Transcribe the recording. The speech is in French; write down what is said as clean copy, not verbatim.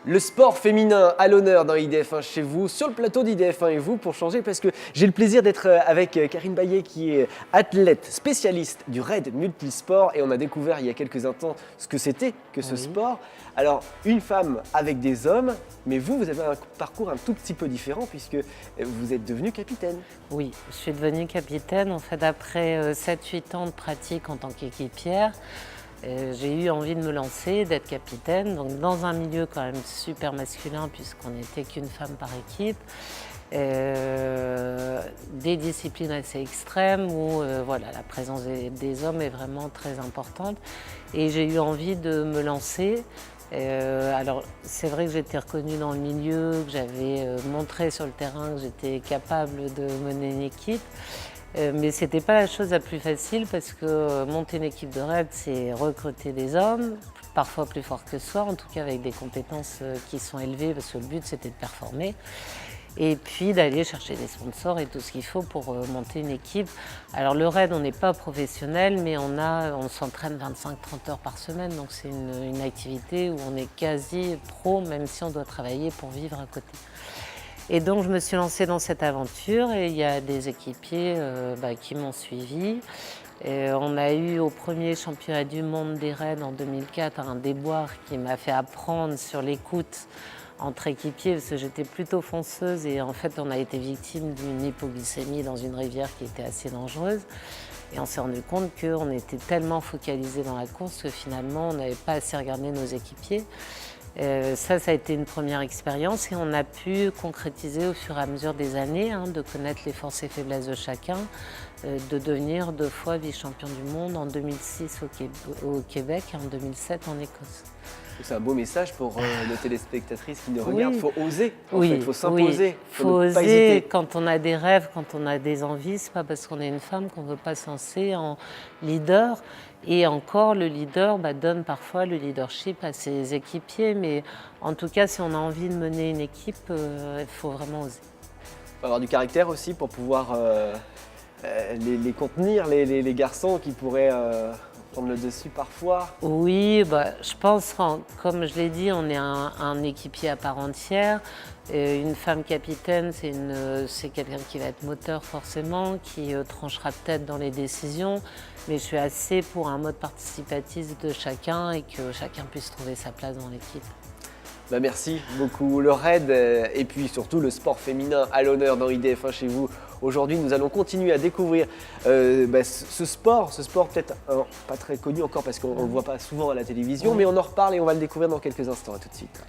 Le sport féminin à l'honneur dans IDF1 chez vous, sur le plateau d'IDF1 et vous, pour changer, parce que j'ai le plaisir d'être avec Karine Baillet qui est athlète spécialiste du raid multisport et on a découvert il y a quelques instants ce que c'était que ce sport. Alors, une femme avec des hommes, mais vous avez un parcours un tout petit peu différent puisque vous êtes devenue capitaine. Oui, je suis devenue capitaine. En fait, après 7-8 ans de pratique en tant qu'équipière, j'ai eu envie de me lancer, d'être capitaine, donc dans un milieu quand même super masculin puisqu'on n'était qu'une femme par équipe. Des disciplines assez extrêmes où voilà, la présence des hommes est vraiment très importante. Et j'ai eu envie de me lancer. Alors c'est vrai que j'étais reconnue dans le milieu, que j'avais montré sur le terrain que j'étais capable de mener une équipe. Mais ce n'était pas la chose la plus facile parce que monter une équipe de raid, c'est recruter des hommes, parfois plus forts que soi, en tout cas avec des compétences qui sont élevées parce que le but c'était de performer. Et puis d'aller chercher des sponsors et tout ce qu'il faut pour monter une équipe. Alors le raid, on n'est pas professionnel, mais on s'entraîne 25-30 heures par semaine, donc c'est une activité où on est quasi pro, même si on doit travailler pour vivre à côté. Et donc je me suis lancée dans cette aventure et il y a des équipiers qui m'ont suivie. On a eu au premier championnat du monde des raids en 2004 un déboire qui m'a fait apprendre sur l'écoute entre équipiers parce que j'étais plutôt fonceuse et en fait on a été victime d'une hypoglycémie dans une rivière qui était assez dangereuse. Et on s'est rendu compte qu'on était tellement focalisés dans la course que finalement on n'avait pas assez regardé nos équipiers. Ça a été une première expérience et on a pu concrétiser au fur et à mesure des années, de connaître les forces et faiblesses de chacun, de devenir 2 fois vice-champion du monde en 2006 au Québec et en 2007 en Écosse. C'est un beau message pour nos téléspectatrices qui nous regardent. Il faut oser, il faut Il s'imposer. faut oser quand on a des rêves, quand on a des envies. Ce n'est pas parce qu'on est une femme qu'on ne veut pas se lancer en leader. Et encore, le leader donne parfois le leadership à ses équipiers. Mais en tout cas, si on a envie de mener une équipe, il faut vraiment oser. Il faut avoir du caractère aussi pour pouvoir les contenir, les garçons qui pourraient prendre le dessus parfois. Oui, je pense, comme je l'ai dit, on est un équipier à part entière. Une femme capitaine, c'est quelqu'un qui va être moteur forcément, qui tranchera peut-être dans les décisions. Mais je suis assez pour un mode participatif de chacun et que chacun puisse trouver sa place dans l'équipe. Merci beaucoup. Le raid et puis surtout le sport féminin à l'honneur dans IDF1 chez vous. Aujourd'hui, nous allons continuer à découvrir ce sport peut-être pas très connu encore parce qu'on ne le voit pas souvent à la télévision, mais on en reparle et on va le découvrir dans quelques instants. À tout de suite.